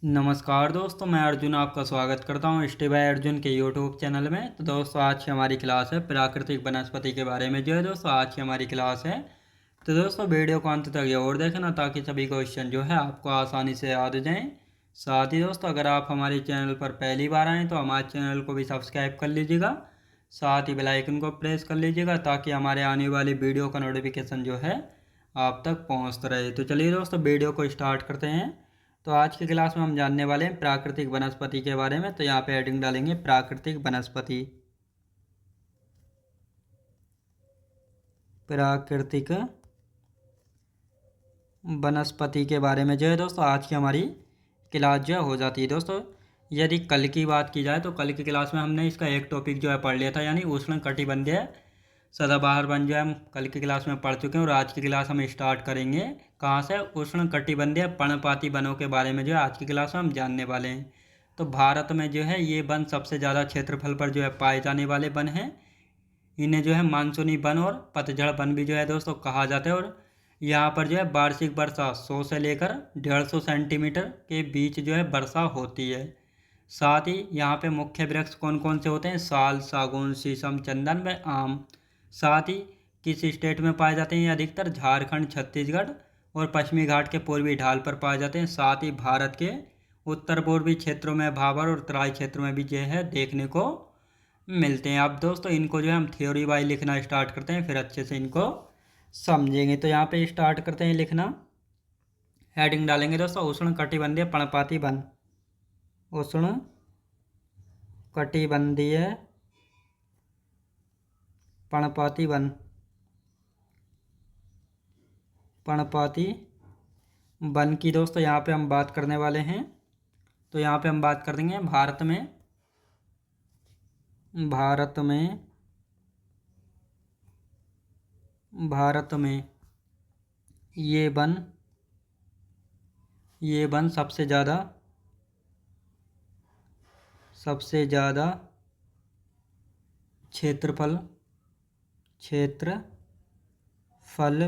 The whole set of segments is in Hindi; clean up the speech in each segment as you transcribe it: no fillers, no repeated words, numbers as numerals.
नमस्कार दोस्तों, मैं अर्जुन आपका स्वागत करता हूँ स्टे बाय अर्जुन के यूट्यूब चैनल में। तो दोस्तों, आज की हमारी क्लास है प्राकृतिक वनस्पति के बारे में। जो है दोस्तों, आज की हमारी क्लास है। तो दोस्तों, वीडियो को अंत तक जरूर देखना ताकि सभी क्वेश्चन जो है आपको आसानी से याद हो जाएं। साथ ही दोस्तों, अगर आप हमारे चैनल पर पहली बार आएँ तो हमारे चैनल को भी सब्सक्राइब कर लीजिएगा। साथ ही बेल आइकन को प्रेस कर लीजिएगा ताकि हमारे आने वाली वीडियो का नोटिफिकेशन जो है आप तक पहुँचता रहे। तो चलिए दोस्तों, वीडियो को स्टार्ट करते हैं। तो आज की क्लास में हम जानने वाले हैं प्राकृतिक वनस्पति के बारे में। तो यहाँ पे हेडिंग डालेंगे प्राकृतिक वनस्पति। प्राकृतिक वनस्पति के बारे में जो है दोस्तों आज की हमारी क्लास जो है हो जाती है। दोस्तों, यदि कल की बात की जाए तो कल की क्लास में हमने इसका एक टॉपिक जो है पढ़ लिया था, यानी उष्णकटिबंधीय सदाबहार वन जो है हम कल की क्लास में पढ़ चुके हैं। और आज की क्लास हम स्टार्ट करेंगे कहाँ से, उष्णकटिबंधीय पर्णपाती वनों के बारे में जो है आज की क्लास में हम जानने वाले हैं। तो भारत में जो है ये वन सबसे ज़्यादा क्षेत्रफल पर जो है पाए जाने वाले वन हैं। इन्हें जो है मानसूनी वन और पतझड़ वन भी जो है दोस्तों कहा जाता है। और यहाँ पर जो है वार्षिक वर्षा 100 से लेकर 150 सेंटीमीटर के बीच जो है वर्षा होती है। साथ ही यहाँ पे मुख्य वृक्ष कौन कौन से होते हैं, साल, सागौन, शीशम, चंदन व आम। साथ ही किस स्टेट में पाए जाते हैं, ये अधिकतर झारखंड, छत्तीसगढ़ और पश्चिमी घाट के पूर्वी ढाल पर पाए जाते हैं। साथ ही भारत के उत्तर पूर्वी क्षेत्रों में, भाबर और तराई क्षेत्रों में भी जो है देखने को मिलते हैं। अब दोस्तों, इनको जो है हम थ्योरी वाइज लिखना स्टार्ट करते हैं, फिर अच्छे से इनको समझेंगे। तो यहाँ पे स्टार्ट करते हैं लिखना। हेडिंग डालेंगे दोस्तों उष्ण कटिबंधीय पर्णपाती वन। उष्ण कटिबंधीय पर्णपाती वन। पर्णपाती वन की दोस्तों यहाँ पे हम बात करने वाले हैं। तो यहाँ पे हम बात कर देंगे भारत में ये वन सबसे ज़्यादा क्षेत्रफल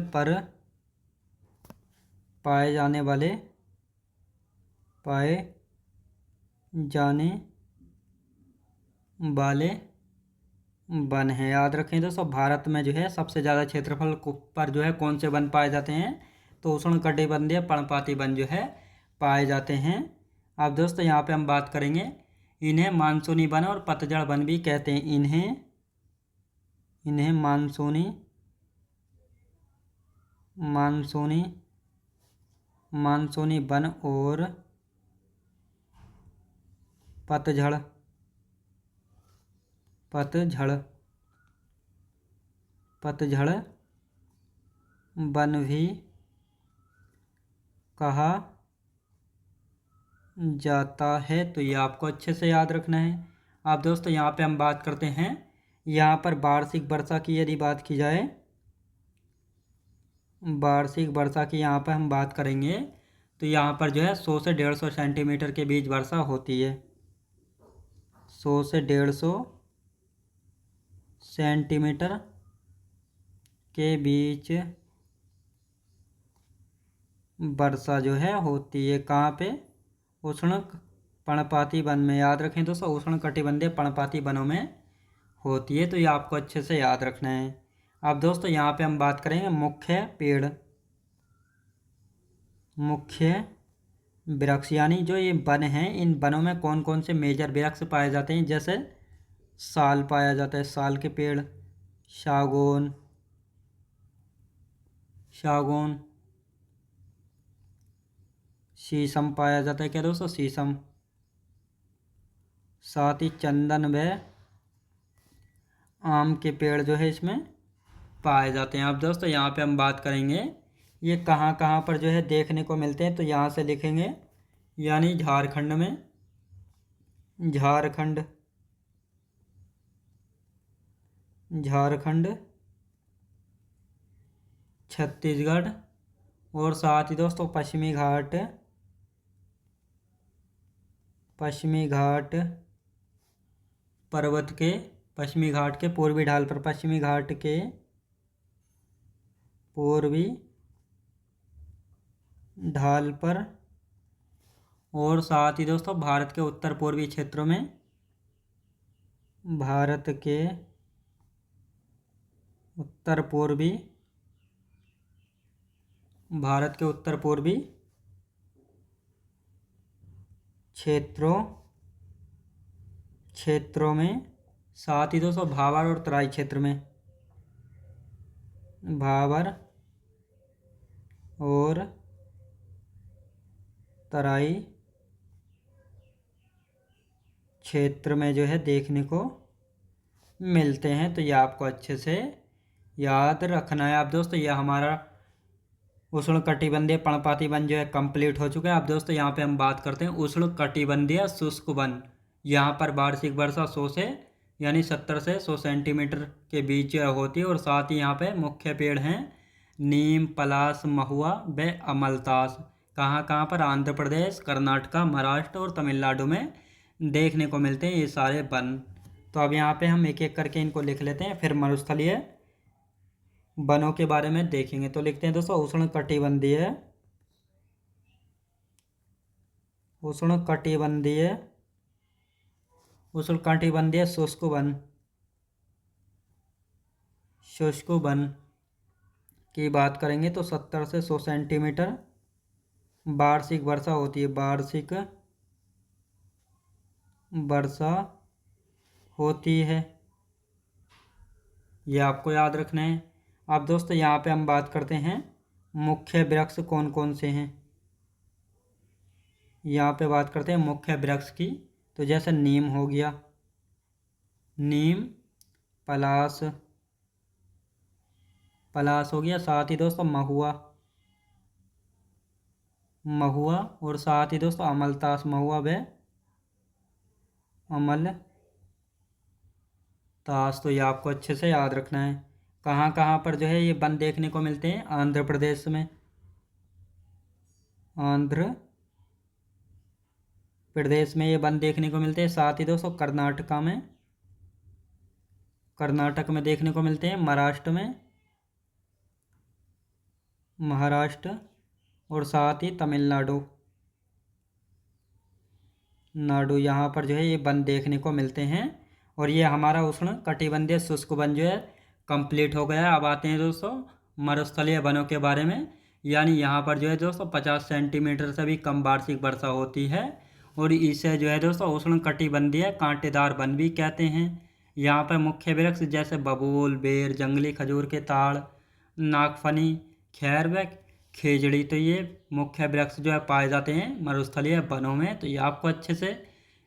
पर पाए जाने वाले वन है। याद रखें दोस्तों, भारत में जो है सबसे ज़्यादा क्षेत्रफल पर जो है कौन से वन पाए जाते हैं, तो उष्णकटिबंधीय पर्णपाती वन जो है पाए जाते हैं। अब दोस्तों, यहाँ पे हम बात करेंगे, इन्हें मानसूनी वन और पतझड़ वन भी कहते हैं। इन्हें मानसूनी वन और पतझड़ वन भी कहा जाता है। तो ये आपको अच्छे से याद रखना है। अब दोस्तों, यहाँ पे हम बात करते हैं, यहाँ पर वार्षिक वर्षा की यदि बात की जाए, वार्षिक वर्षा की यहाँ पर हम बात करेंगे तो यहाँ पर जो है 100 से 150 सेंटीमीटर के बीच वर्षा होती है। 100 से 150 सेंटीमीटर के बीच वर्षा जो है होती है। कहाँ पे, उष्ण पर्णपाती वन में। याद रखें दोस्तों, उष्ण कटिबंधीय पर्णपाती वनों में होती है। तो ये आपको अच्छे से याद रखना है। अब दोस्तों, यहाँ पे हम बात करेंगे मुख्य वृक्ष, यानी जो ये वन हैं, इन वनों में कौन कौन से मेजर वृक्ष पाए जाते हैं। जैसे साल पाया जाता है, साल के पेड़, सागौन, शीशम पाया जाता है। क्या दोस्तों, शीशम। साथ ही चंदन व आम के पेड़ जो है इसमें पाए जाते हैं। अब दोस्तों, यहाँ पे हम बात करेंगे ये कहाँ कहाँ पर जो है देखने को मिलते हैं। तो यहाँ से लिखेंगे, यानी झारखंड, छत्तीसगढ़ और साथ ही दोस्तों पश्चिमी घाट पर्वत के, पश्चिमी घाट के पूर्वी ढाल पर, पश्चिमी घाट के पूर्वी ढाल पर और साथ ही दोस्तों भारत के उत्तर पूर्वी क्षेत्रों में, भारत के उत्तर पूर्वी, भारत के उत्तर पूर्वी क्षेत्रों में, साथ ही दोस्तों भाबर और तराई क्षेत्र में, भाबर और तराई क्षेत्र में जो है देखने को मिलते हैं। तो ये आपको अच्छे से याद रखना है। अब दोस्तों ये हमारा उष्णकटिबंधीय पर्णपाती वन जो है कंप्लीट हो चुका है। अब दोस्तों यहाँ पे हम बात करते हैं उष्णकटिबंधीय शुष्क वन। यहाँ पर वार्षिक वर्षा 100 से यानी 70 से 100 सेंटीमीटर के बीच होती है। और साथ ही यहाँ पे मुख्य पेड़ हैं नीम, पलाश, महुआ व अमलतास। कहाँ कहाँ पर? आंध्र प्रदेश, कर्नाटका, महाराष्ट्र और तमिलनाडु में देखने को मिलते हैं ये सारे वन। तो अब यहाँ पे हम एक एक करके इनको लिख लेते हैं, फिर मरुस्थलीय वनों के बारे में देखेंगे। तो लिखते हैं दोस्तों उष्णकटिबंधीय शुष्क वन की बात करेंगे तो 70 से 100 सेंटीमीटर वार्षिक वर्षा होती है। वार्षिक वर्षा होती है, ये आपको याद रखना है। अब दोस्तों यहाँ पे हम बात करते हैं मुख्य वृक्ष कौन कौन से हैं। यहाँ पे बात करते हैं मुख्य वृक्ष की। तो जैसे नीम हो गया, नीम, पलाश हो गया, साथ ही दोस्तों महुआ और साथ ही दोस्तों अमलतास, महुआ व अमलतास। तो ये आपको अच्छे से याद रखना है। कहाँ कहाँ पर जो है ये वन देखने को मिलते हैं? आंध्र प्रदेश में, आंध्र प्रदेश में ये वन देखने को मिलते हैं। साथ ही दोस्तों कर्नाटक में देखने को मिलते हैं, महाराष्ट्र और साथ ही तमिलनाडु यहाँ पर जो है ये वन देखने को मिलते हैं। और ये हमारा उष्णकटिबंधीय शुष्क वन जो है कंप्लीट हो गया है। अब आते हैं दोस्तों मरुस्थलीय वनों के बारे में। यानी यहाँ पर जो है दोस्तों 50 सेंटीमीटर से भी कम वार्षिक वर्षा होती है। और इसे जो है दोस्तों उष्णकटिबंधीय कांटेदार वन भी कहते हैं। यहाँ पर मुख्य वृक्ष जैसे बबूल, बेर, जंगली खजूर के ताड़, नागफनी, खैर व खेजड़ी, तो ये मुख्य वृक्ष जो है पाए जाते हैं मरुस्थलीय वनों में। तो ये आपको अच्छे से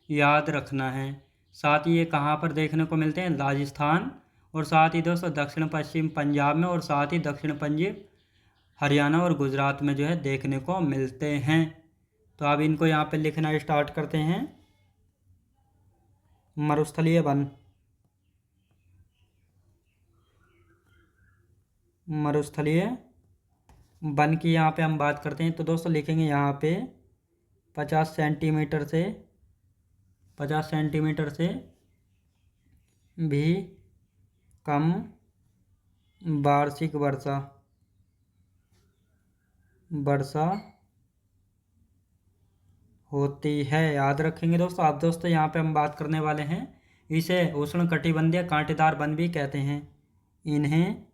याद रखना है। साथ ही ये कहाँ पर देखने को मिलते हैं? राजस्थान और साथ ही दोस्तों दक्षिण पश्चिम पंजाब में और साथ ही दक्षिण पश्चिम हरियाणा और गुजरात में जो है देखने को मिलते हैं। तो अब इनको यहाँ पे लिखना स्टार्ट करते हैं। मरुस्थलीय वन, मरुस्थलीय वन की यहाँ पे हम बात करते हैं। तो दोस्तों लिखेंगे यहाँ पे 50 सेंटीमीटर से भी कम वार्षिक वर्षा होती है, याद रखेंगे दोस्तों। अब दोस्तों यहाँ पे हम बात करने वाले हैं, इसे उष्णकटिबंधीय कांटेदार वन भी कहते हैं। इन्हें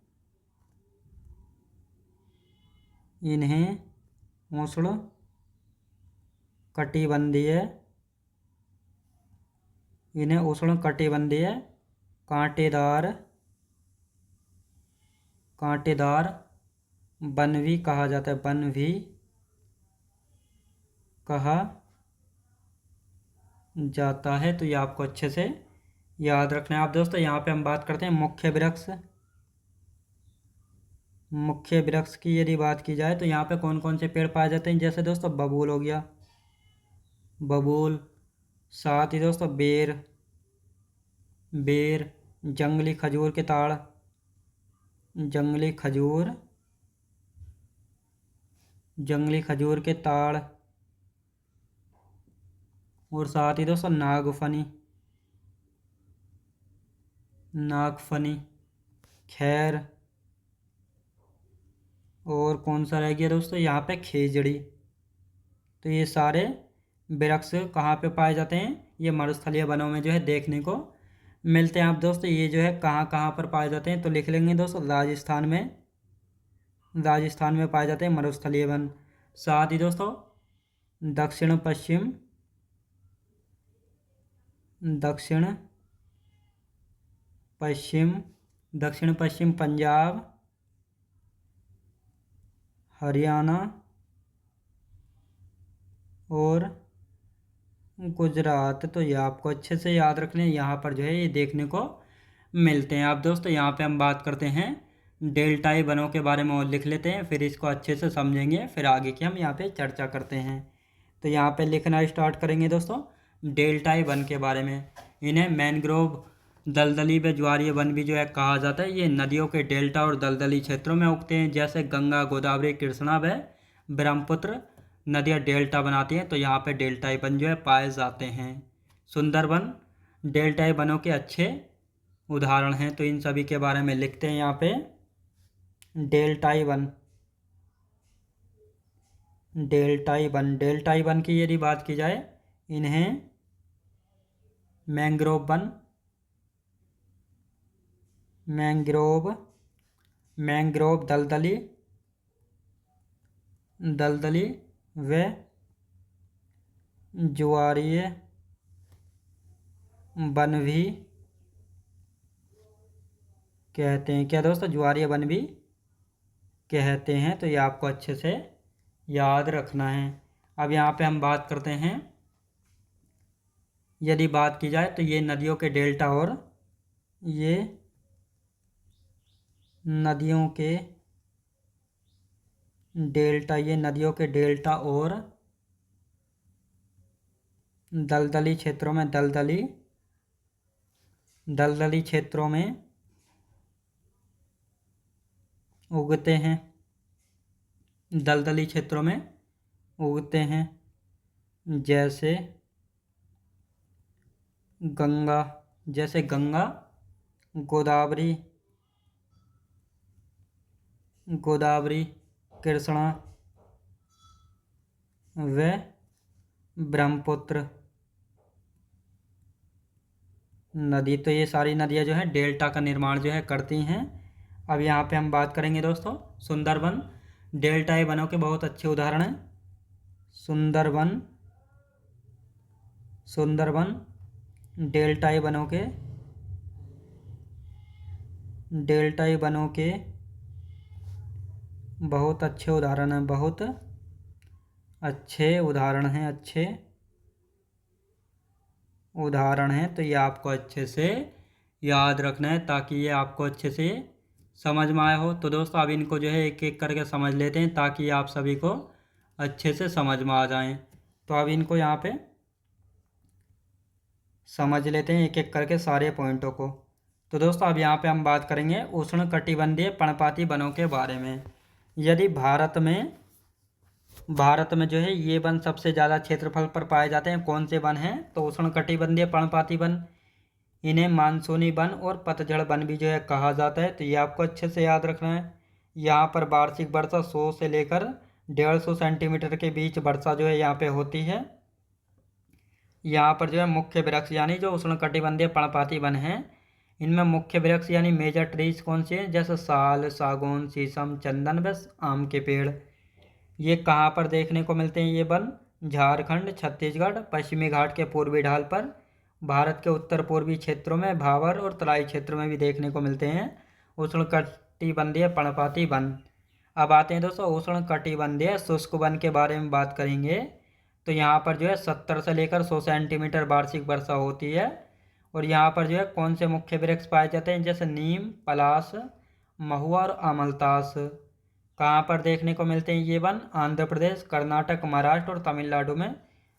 उष्णकटिबंधीय कांटेदार वन भी कहा जाता है, तो ये आपको अच्छे से याद रखना है। आप दोस्तों यहाँ पे हम बात करते हैं मुख्य वृक्ष की यदि बात की जाए तो यहाँ पे कौन कौन से पेड़ पाए जाते हैं? जैसे दोस्तों बबूल हो गया, साथ ही दोस्तों बेर, जंगली खजूर के ताड़, और साथ ही दोस्तों नागफनी, खैर, और कौन सा रह गया दोस्तों यहाँ पे? खेजड़ी। तो ये सारे वृक्ष कहाँ पे पाए जाते हैं? ये मरुस्थलीय वनों में जो है देखने को मिलते हैं। आप दोस्तों ये जो है कहाँ कहाँ पर पाए जाते हैं? तो लिख लेंगे दोस्तों, राजस्थान में पाए जाते हैं मरुस्थलीय वन। साथ ही दोस्तों दक्षिण पश्चिम पंजाब, हरियाणा और गुजरात, तो ये आपको अच्छे से याद रखने, यहाँ पर जो है ये देखने को मिलते हैं। आप दोस्तों यहाँ पे हम बात करते हैं डेल्टाई वनों के बारे में और लिख लेते हैं, फिर इसको अच्छे से समझेंगे, फिर आगे की हम यहाँ पे चर्चा करते हैं। तो यहाँ पे लिखना स्टार्ट करेंगे दोस्तों डेल्टाई वन के बारे में। इन्हें मैनग्रोव, दलदली व ज्वारीय वन भी जो है कहा जाता है। ये नदियों के डेल्टा और दलदली क्षेत्रों में उगते हैं, जैसे गंगा, गोदावरी, कृष्णा व ब्रह्मपुत्र नदियाँ डेल्टा बनाती हैं, तो यहाँ पे डेल्टाई वन जो है पाए जाते हैं। सुंदरबन डेल्टाई वनों के अच्छे उदाहरण हैं, तो इन सभी के बारे में लिखते हैं यहाँ पे। डेल्टाई वन की यदि बात की जाए, इन्हें मैंग्रोव दलदली व ज्वारीय वन भी कहते हैं। क्या दोस्तों? ज्वारीय वन भी कहते हैं, तो ये आपको अच्छे से याद रखना है। अब यहाँ पे हम बात करते हैं, यदि बात की जाए तो ये नदियों के डेल्टा और ये नदियों के डेल्टा और दलदली क्षेत्रों में उगते हैं, जैसे गंगा, गोदावरी, कृष्णा व ब्रह्मपुत्र नदी। तो ये सारी नदियाँ जो है डेल्टा का निर्माण जो है करती हैं। अब यहाँ पे हम बात करेंगे दोस्तों सुंदरबन डेल्टाई वनों के बहुत अच्छे उदाहरण हैं। सुंदरबन डेल्टाई वनों के बहुत अच्छे उदाहरण हैं, तो ये आपको अच्छे से याद रखना है, ताकि ये आपको अच्छे से समझ में आया हो। तो दोस्तों अब इनको जो है एक एक करके समझ लेते हैं, ताकि आप सभी को अच्छे से समझ में आ जाएं। तो अब इनको यहाँ पे समझ लेते हैं एक एक करके सारे पॉइंटों को। तो दोस्तों अब यहाँ पे हम बात करेंगे उष्णकटिबंधीय पर्णपाती वनों के बारे में। यदि भारत में जो है ये वन सबसे ज़्यादा क्षेत्रफल पर पाए जाते हैं, कौन से वन हैं? तो उष्णकटिबंधीय पर्णपाती वन। इन्हें मानसूनी वन और पतझड़ वन भी जो है कहा जाता है, तो ये आपको अच्छे से याद रखना है। यहाँ पर वार्षिक वर्षा 100 से लेकर 150 सेंटीमीटर के बीच वर्षा जो है यहाँ पे होती है। यहाँ पर जो है मुख्य वृक्ष यानी जो उष्णकटिबंधीय पर्णपाती वन हैं, इनमें मुख्य वृक्ष यानी मेजर ट्रीज कौन से हैं? जैसे साल, सागौन, शीशम, चंदन व आम के पेड़। ये कहाँ पर देखने को मिलते हैं? ये वन झारखंड, छत्तीसगढ़, पश्चिमी घाट के पूर्वी ढाल पर, भारत के उत्तर पूर्वी क्षेत्रों में, भावर और तराई क्षेत्रों में भी देखने को मिलते हैं उष्णकटिबंधीय पर्णपाती वन। अब आते हैं दोस्तों उष्णकटिबंधीय शुष्क वन के बारे में बात करेंगे। तो यहाँ पर जो है 70 से लेकर 100 सेंटीमीटर वार्षिक वर्षा होती है, और यहाँ पर जो है कौन से मुख्य वृक्ष पाए जाते हैं? जैसे नीम, पलाश, महुआ और अमलतास। कहाँ पर देखने को मिलते हैं ये वन? आंध्र प्रदेश, कर्नाटक, महाराष्ट्र और तमिलनाडु में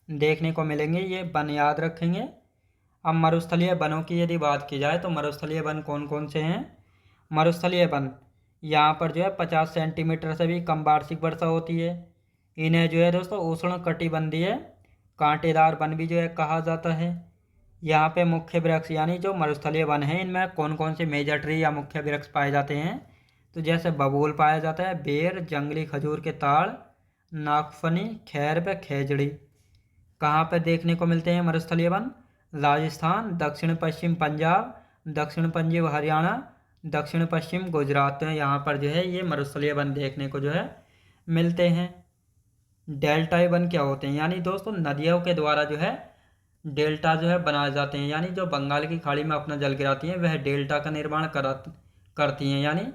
देखने को मिलेंगे, ये वन याद रखेंगे। अब मरुस्थलीय वनों की यदि बात की जाए तो मरुस्थलीय वन कौन कौन से हैं? मरुस्थलीय वन यहाँ पर जो है 50 सेंटीमीटर से भी कम वार्षिक वर्षा होती है। इन्हें जो है दोस्तों उष्णकटिबंधीय कांटेदार वन भी जो है कहा जाता है। यहाँ पे मुख्य वृक्ष यानी जो मरुस्थलीय वन है, इनमें कौन कौन से मेजर ट्री या मुख्य वृक्ष पाए जाते हैं? तो जैसे बबूल पाया जाता है, बेर, जंगली खजूर के ताड़, नागफनी, खैर व खेजड़ी। कहाँ पर देखने को मिलते हैं मरुस्थलीय वन? राजस्थान, दक्षिण पश्चिम पंजाब, दक्षिण पश्चिम हरियाणा, दक्षिण पश्चिम गुजरात। तो यहाँ पर जो है ये मरुस्थलीय वन देखने को जो है मिलते हैं। डेल्टाई वन क्या होते हैं? यानी दोस्तों नदियों के द्वारा जो है डेल्टा जो है बनाए जाते हैं, यानी जो बंगाल की खाड़ी में अपना जल गिराती हैं वह डेल्टा का निर्माण करती हैं। यानी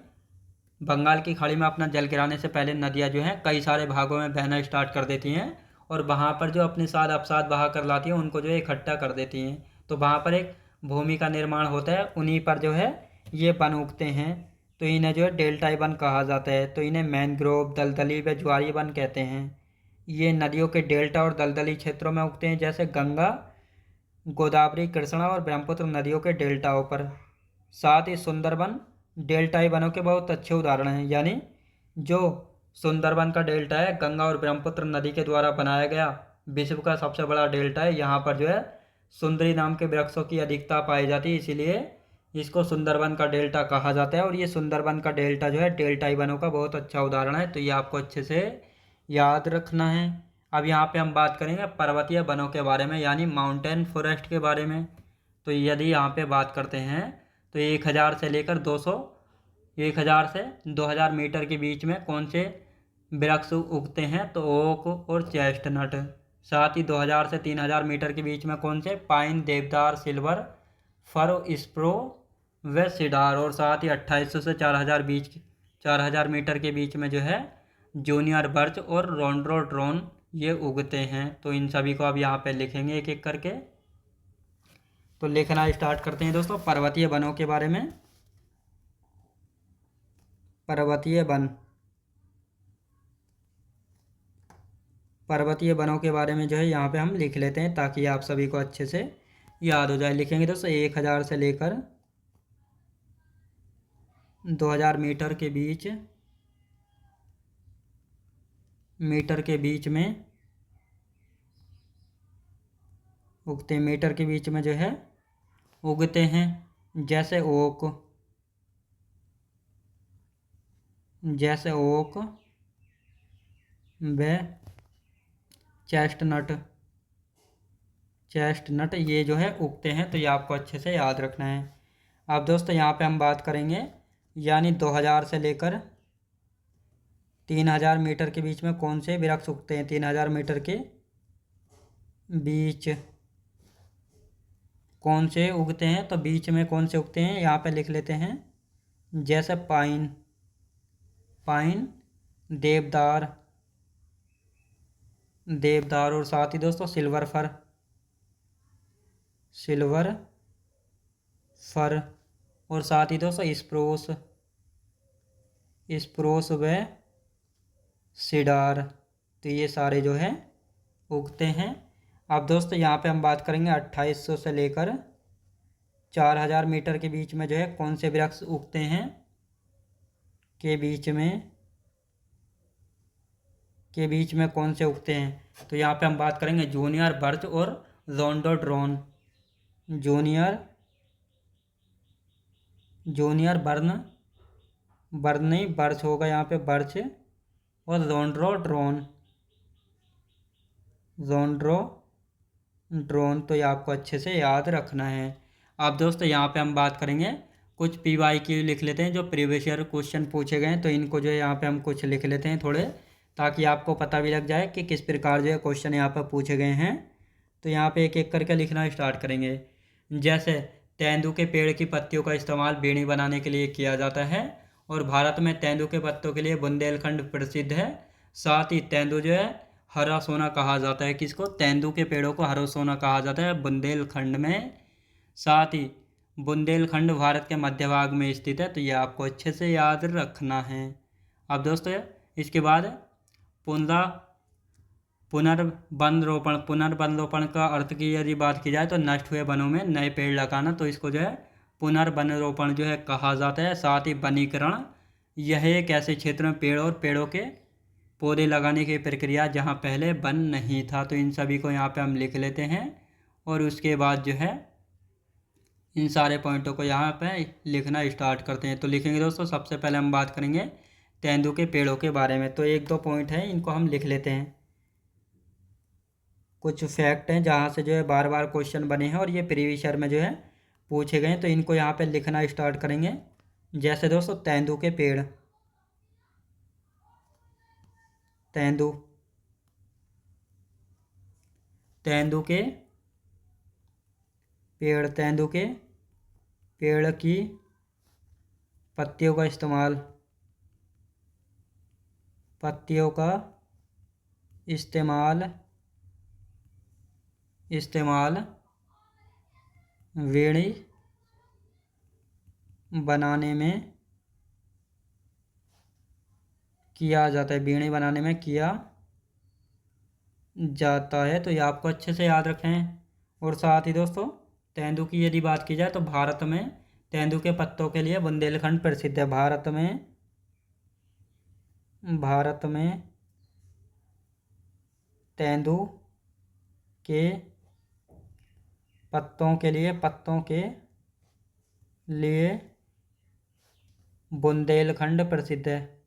बंगाल की खाड़ी में अपना जल गिराने से पहले नदियाँ जो हैं कई सारे भागों में बहना स्टार्ट कर देती हैं और वहाँ पर जो अपने साथ अवसाद बहा कर लाती हैं उनको जो है इकट्ठा कर देती हैं। तो वहाँ पर एक भूमि का निर्माण होता है, उन्हीं पर जो है ये वन उगते हैं। तो इन्हें जो है डेल्टाई वन कहा जाता है। तो इन्हें मैनग्रोव, दलदली व ज्वारीय वन कहते हैं। ये नदियों के डेल्टा और दलदली क्षेत्रों में उगते हैं, जैसे गंगा, गोदावरी, कृष्णा और ब्रह्मपुत्र नदियों के डेल्टाओं पर। साथ ही सुंदरबन डेल्टाई वनों के बहुत अच्छे उदाहरण हैं। यानी जो सुंदरबन का डेल्टा है गंगा और ब्रह्मपुत्र नदी के द्वारा बनाया गया विश्व का सबसे बड़ा डेल्टा है। यहाँ पर जो है सुंदरी नाम के वृक्षों की अधिकता पाई जाती है, इसीलिए इसको सुंदरबन का डेल्टा कहा जाता है। और ये सुंदरबन का डेल्टा जो है डेल्टाई वनों का बहुत अच्छा उदाहरण है। तो ये आपको अच्छे से याद रखना है। अब यहाँ पे हम बात करेंगे पर्वतीय वनों के बारे में, यानी माउंटेन फॉरेस्ट के बारे में। तो यदि यहाँ पे बात करते हैं तो 1000 से लेकर 1000 से 2000 मीटर के बीच में कौन से वृक्ष उगते हैं? तो ओक और चेस्टनट। साथ ही 2000 से 3000 मीटर के बीच में कौन से? पाइन, देवदार, सिल्वर, फर, स्प्रो व सिडार। और साथ ही 2800 से 4000 मीटर के बीच में जो है जूनियर बर्च और रोडोड्रोन ये उगते हैं। तो इन सभी को अब यहाँ पे लिखेंगे एक एक करके। तो लिखना स्टार्ट करते हैं दोस्तों पर्वतीय वनों के बारे में। पर्वतीय वनों के बारे में जो है यहाँ पे हम लिख लेते हैं ताकि आप सभी को अच्छे से याद हो जाए। लिखेंगे दोस्तों 1000 से लेकर 2000 मीटर के बीच में उगते, मीटर के बीच में जो है उगते हैं, जैसे ओक व चेस्टनट ये जो है उगते हैं। तो ये आपको अच्छे से याद रखना है। अब दोस्तों यहाँ पे हम बात करेंगे यानी 2000 से लेकर 3000 मीटर के बीच में कौन से वृक्ष उगते हैं? 3000 मीटर के बीच कौन से उगते हैं? तो बीच में कौन से उगते हैं यहाँ पे लिख लेते हैं, जैसे पाइन, देवदार और साथ ही दोस्तों सिल्वर फर और साथ ही दोस्तों स्प्रूस व सिडार। तो ये सारे जो है उगते हैं। अब दोस्तों यहाँ पे हम बात करेंगे 2800 से लेकर 4000 मीटर के बीच में जो है कौन से वृक्ष उगते हैं? के बीच में कौन से उगते हैं? तो यहाँ पे हम बात करेंगे जूनियर बर्च और रोडोड्रोन। जूनियर बर्न नहीं, बर्च होगा यहाँ पे, बर्च और रोडोड्रोन। तो ये आपको अच्छे से याद रखना है। अब दोस्तों यहाँ पे हम बात करेंगे कुछ PYQ लिख लेते हैं जो प्रीवियस ईयर क्वेश्चन पूछे गए हैं। तो इनको जो है यहाँ पे हम कुछ लिख लेते हैं थोड़े, ताकि आपको पता भी लग जाए कि किस प्रकार जो है क्वेश्चन यहाँ पर पूछे गए हैं। तो यहाँ पे एक एक करके लिखना स्टार्ट करेंगे। जैसे तेंदू के पेड़ की पत्तियों का इस्तेमाल बीड़ी बनाने के लिए किया जाता है और भारत में तेंदू के पत्तों के लिए बुंदेलखंड प्रसिद्ध है। साथ ही तेंदू जो है हरा सोना कहा जाता है। किसको? तेंदू के पेड़ों को हरा सोना कहा जाता है बुंदेलखंड में। साथ ही बुंदेलखंड भारत के मध्य भाग में स्थित है। तो ये आपको अच्छे से याद रखना है। अब दोस्तों इसके बाद पुनर्वन रोपण का अर्थ की यदि बात की जाए तो नष्ट हुए वनों में नए पेड़ लगाना। तो इसको जो है पुनर्वन रोपण जो है कहा जाता है। साथ ही वनीकरण, यह एक ऐसे क्षेत्र में पेड़ और पेड़ों के पौधे लगाने की प्रक्रिया जहाँ पहले वन नहीं था। तो इन सभी को यहाँ पे हम लिख लेते हैं और उसके बाद जो है इन सारे पॉइंटों को यहाँ पे लिखना स्टार्ट करते हैं। तो लिखेंगे दोस्तों सबसे पहले हम बात करेंगे तेंदू के पेड़ों के बारे में। तो 1-2 पॉइंट हैं, इनको हम लिख लेते हैं। कुछ फैक्ट हैं जहाँ से जो है बार बार क्वेश्चन बने हैं और ये प्रीवियस ईयर में जो है पूछे गए हैं, तो इनको यहाँ पे लिखना स्टार्ट करेंगे। जैसे दोस्तों तेंदू के पेड़, तेंदू, तेंदू के पेड़, तेंदू के पेड़ की पत्तियों का इस्तेमाल, पत्तियों का इस्तेमाल, इस्तेमाल वेणी बनाने में किया जाता है, बीड़ी बनाने में किया जाता है। तो ये आपको अच्छे से याद रखना है। और साथ ही दोस्तों तेंदू की यदि बात की जाए तो भारत में तेंदू के पत्तों के लिए बुंदेलखंड प्रसिद्ध है। भारत में, भारत में तेंदू के पत्तों के लिए, पत्तों के लिए बुंदेलखंड प्रसिद्ध है।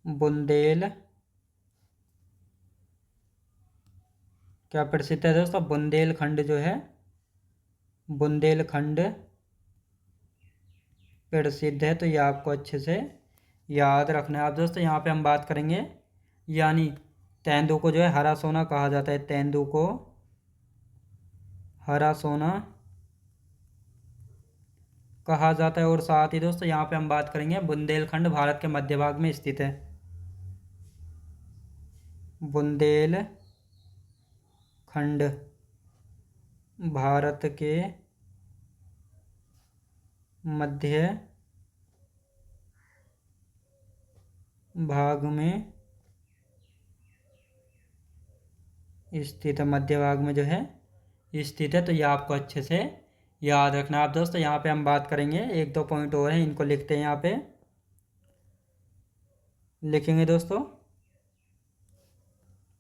बुंदेल क्या प्रसिद्ध है दोस्तों? बुंदेलखंड जो है, बुंदेलखंड प्रसिद्ध है। तो ये आपको अच्छे से याद रखना है। आप दोस्तों यहाँ पे हम बात करेंगे, यानी तेंदू को जो है हरा सोना कहा जाता है। तेंदू को हरा सोना कहा जाता है। और साथ ही दोस्तों यहाँ पे हम बात करेंगे बुंदेलखंड भारत के मध्य भाग में स्थित है। बुंदेलखंड भारत के मध्य भाग में स्थित है, मध्य भाग में जो है स्थित है। तो ये आपको अच्छे से याद रखना है। आप दोस्तों यहाँ पे हम बात करेंगे, एक दो पॉइंट और हैं, इनको लिखते हैं। यहाँ पे लिखेंगे दोस्तों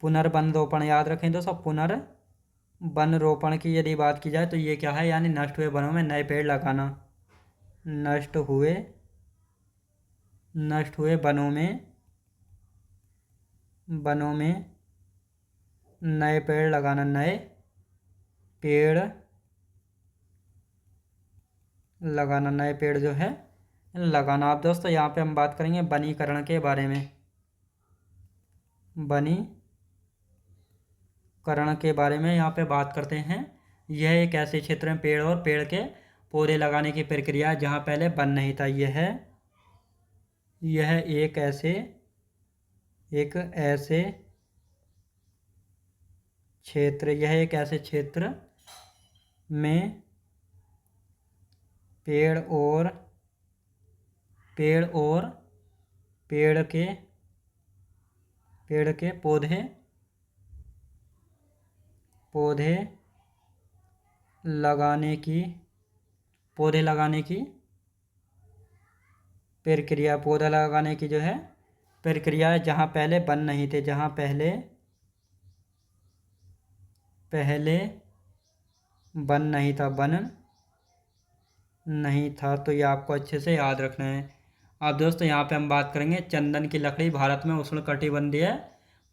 पुनर्वन रोपण, याद रखें दोस्तों। पुनर्वन रोपण की यदि बात की जाए तो ये क्या है? यानी नष्ट हुए वनों में नए पेड़ लगाना। नष्ट हुए वनों में नए पेड़ लगाना, नए पेड़ लगाना, नए पेड़ जो है लगाना। आप दोस्तों यहाँ पे हम बात करेंगे वनीकरण के बारे में। वनीकरण के बारे में यहाँ पे बात करते हैं। यह एक ऐसे क्षेत्र में पेड़ और पेड़ के पौधे लगाने की प्रक्रिया है जहाँ पहले वन नहीं था। यह एक ऐसे क्षेत्र, यह एक ऐसे क्षेत्र में पेड़ और पेड़ के पौधे लगाने की प्रक्रिया, पौधा लगाने की जो है प्रक्रिया है जहाँ पहले वन नहीं थे, जहाँ पहले वन नहीं था, वन नहीं था। तो ये आपको अच्छे से याद रखना है। अब दोस्तों यहाँ पे हम बात करेंगे चंदन की लकड़ी भारत में उष्णकटिबंधीय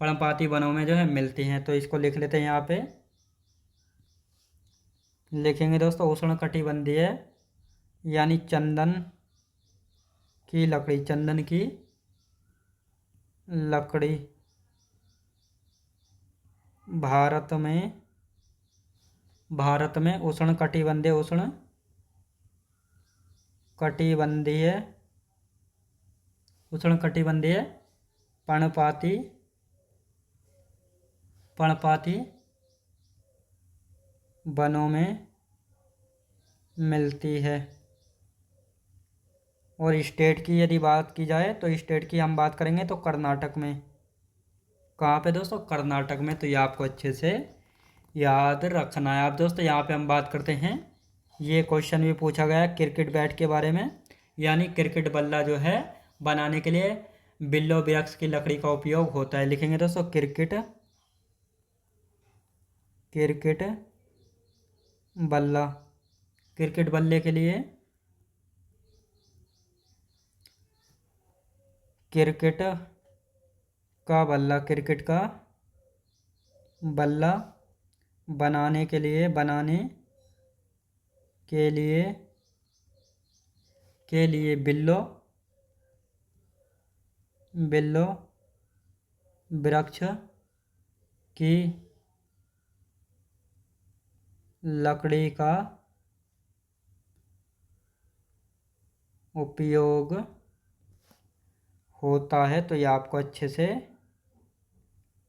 पर्णपाती वनों में जो है मिलती हैं। तो इसको लिख लेते हैं। यहाँ पे लिखेंगे दोस्तों उष्णकटिबंधीय, यानी चंदन की लकड़ी, चंदन की लकड़ी भारत में उष्णकटिबंधीय पर्णपाती वनों में मिलती है। और स्टेट की यदि बात की जाए तो स्टेट की हम बात करेंगे तो कर्नाटक में। कहाँ पे दोस्तों? कर्नाटक में। तो ये आपको अच्छे से याद रखना है। आप दोस्तों यहाँ पे हम बात करते हैं, ये क्वेश्चन भी पूछा गया है क्रिकेट बैट के बारे में। यानी क्रिकेट बल्ला जो है बनाने के लिए बिल्लो वृक्ष की लकड़ी का उपयोग होता है। लिखेंगे दोस्तों क्रिकेट बल्ला, क्रिकेट बल्ले के लिए क्रिकेट का बल्ला, क्रिकेट का बल्ला बनाने के लिए बिल्लो वृक्ष की लकड़ी का उपयोग होता है। तो ये आपको अच्छे से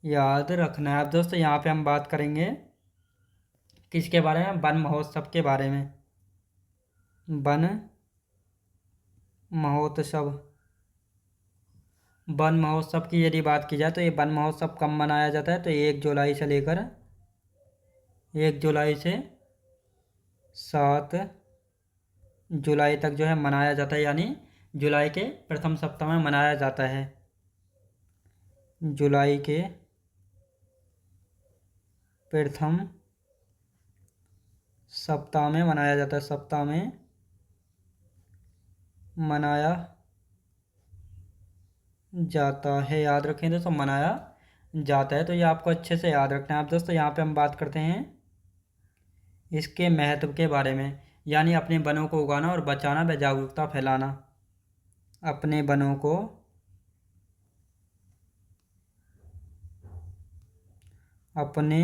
याद रखना है। अब दोस्तों यहाँ पे हम बात करेंगे किसके बारे में, वन महोत्सव के बारे में। वन महोत्सव, वन महोत्सव की यदि बात की जाए तो ये वन महोत्सव कब मनाया जाता है, तो 1 जुलाई से लेकर 1 जुलाई से 7 जुलाई तक जो है मनाया जाता है, यानी जुलाई के प्रथम सप्ताह में मनाया जाता है। जुलाई के प्रथम सप्ताह में मनाया जाता है, सप्ताह में मनाया जाता है। याद रखें दोस्तों, मनाया जाता है। तो ये आपको अच्छे से याद रखना है। अब दोस्तों यहाँ पे हम बात करते हैं इसके महत्व के बारे में, यानी अपने वनों को उगाना और बचाना व जागरूकता फैलाना। अपने वनों को अपने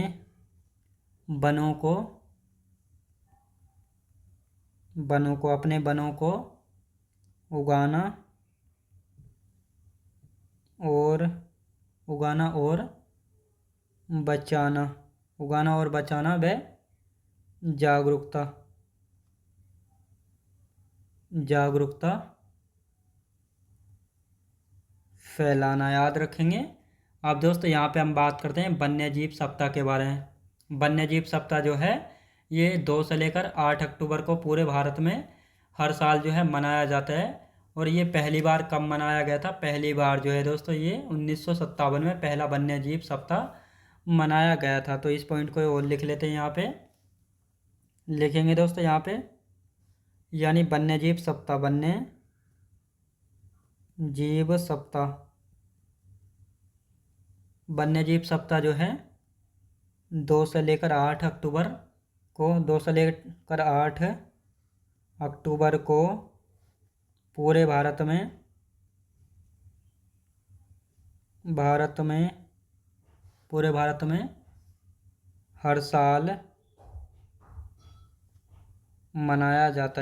वनों को उगाना और बचाना व जागरूकता फैलाना। याद रखेंगे। अब दोस्तों यहाँ पे हम बात करते हैं वन्य जीव सप्ताह के बारे में। वन्य जीव सप्ताह जो है ये 2 से लेकर 8 अक्टूबर को पूरे भारत में हर साल जो है मनाया जाता है। और ये पहली बार कब मनाया गया था, पहली बार जो है दोस्तों ये 1957 में पहला वन्य जीव सप्ताह मनाया गया था। तो इस पॉइंट को और लिख लेते हैं, यहाँ पे लिखेंगे दोस्तों यहाँ पे, यानी वन्य जीव सप्ताह, वन्य जीव सप्ताह, वन्य जीव सप्ताह जो है 2 से लेकर 8 अक्टूबर को पूरे भारत में हर साल मनाया जाता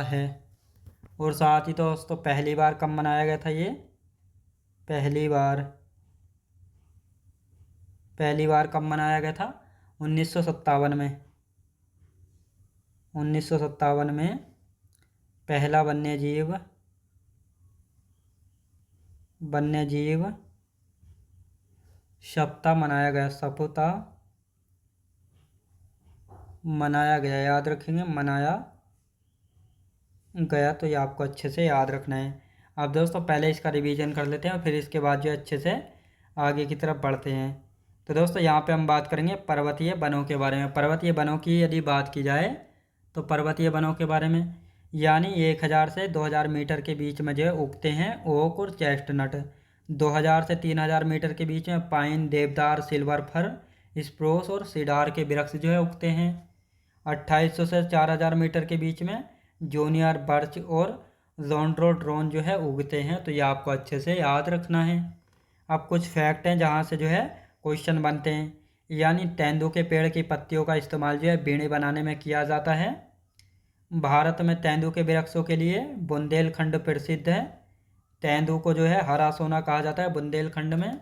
है। और साथ ही दोस्तों पहली बार कब मनाया गया था, ये पहली बार कब मनाया गया था, 1957 में पहला वन्य जीव सप्ताह मनाया गया। याद रखेंगे, मनाया गया। तो ये आपको अच्छे से याद रखना है। अब दोस्तों पहले इसका रिवीजन कर लेते हैं और फिर इसके बाद जो अच्छे से आगे की तरफ बढ़ते हैं। तो दोस्तों यहाँ पे हम बात करेंगे पर्वतीय वनों के बारे में। पर्वतीय वनों की यदि बात की जाए तो पर्वतीय वनों के बारे में, यानी 1000 से 2000 मीटर के बीच में जो है उगते हैं ओक और चेस्टनट। 2000 से 3000 मीटर के बीच में पाइन, देवदार, सिल्वर फर, स्प्रूस और सीडार के वृक्ष जो है उगते हैं। 2800 से 4000 मीटर के बीच में जूनियर बर्च और रोडोडेंड्रॉन जो है उगते हैं। तो ये आपको अच्छे से याद रखना है। अब कुछ फैक्ट हैं जहाँ से जो है क्वेश्चन बनते हैं, यानी तेंदू के पेड़ की पत्तियों का इस्तेमाल जो है बीड़ी बनाने में किया जाता है। भारत में तेंदू के वृक्षों के लिए बुंदेलखंड प्रसिद्ध है। तेंदू को जो है हरा सोना कहा जाता है बुंदेलखंड में।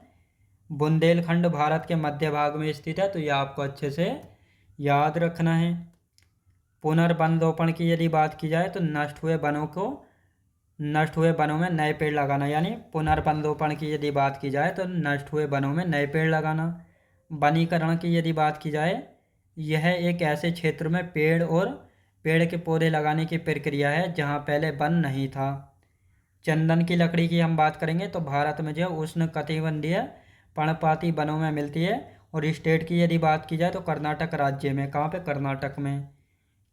बुंदेलखंड भारत के मध्य भाग में स्थित है। तो ये आपको अच्छे से याद रखना है। पुनर्वनरोपण की यदि बात की जाए तो नष्ट हुए वनों में नए पेड़ लगाना, यानी पुनर्वनरोपण की यदि बात की जाए तो नष्ट हुए वनों में नए पेड़ लगाना। वनीकरण की यदि बात की जाए, यह एक ऐसे क्षेत्र में पेड़ के पौधे लगाने की प्रक्रिया है जहां पहले वन नहीं था। चंदन की लकड़ी की हम बात करेंगे तो भारत में जो है उष्ण कटिबंधीय पर्णपाती वनों में मिलती है। और स्टेट की यदि बात की जाए तो कर्नाटक राज्य में, कहाँ पे, कर्नाटक में।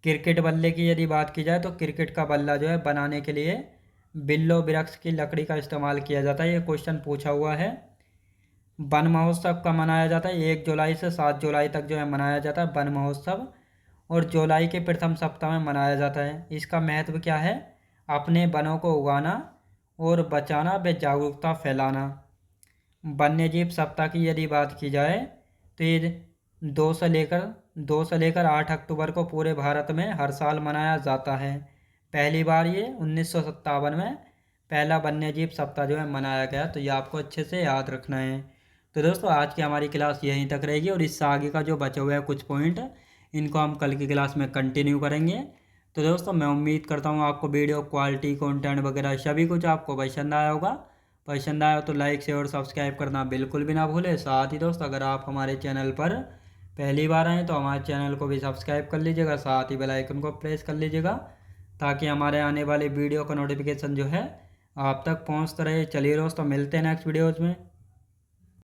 क्रिकेट बल्ले की यदि बात की जाए तो क्रिकेट का बल्ला जो है बनाने के लिए बिल्लो वृक्ष की लकड़ी का इस्तेमाल किया जाता है? ये क्वेश्चन पूछा हुआ है। वन महोत्सव कब मनाया जाता है? 1 जुलाई से 7 जुलाई तक जो है मनाया जाता है वन महोत्सव, और जुलाई के प्रथम सप्ताह में मनाया जाता है। इसका महत्व क्या है? अपने वनों को उगाना और बचाना व जागरूकता फैलाना। वन्यजीव सप्ताह की यदि बात की जाए तो ये 2 से लेकर 8 अक्टूबर को पूरे भारत में हर साल मनाया जाता है। पहली बार ये 1957 में पहला वन्यजीव सप्ताह जो है मनाया गया, तो ये आपको अच्छे से याद रखना है। तो दोस्तों आज की हमारी क्लास यहीं तक रहेगी, और इससे आगे का जो बचे हुए हैं कुछ पॉइंट, इनको हम कल की क्लास में कंटिन्यू करेंगे। तो दोस्तों मैं उम्मीद करता हूँ आपको वीडियो क्वालिटी, कंटेंट वगैरह सभी कुछ आपको पसंद आया होगा। पसंद आया तो लाइक शेयर और सब्सक्राइब करना बिल्कुल भी ना भूलें। साथ ही दोस्तों अगर आप हमारे चैनल पर पहली बार आएँ तो हमारे चैनल को भी सब्सक्राइब कर लीजिएगा, साथ ही बेल आइकन को प्रेस कर लीजिएगा, ताकि हमारे आने वाले वीडियो का नोटिफिकेशन जो है आप तक पहुंचता रहे। चलिए दोस्तों मिलते हैं नेक्स्ट वीडियोज़ में।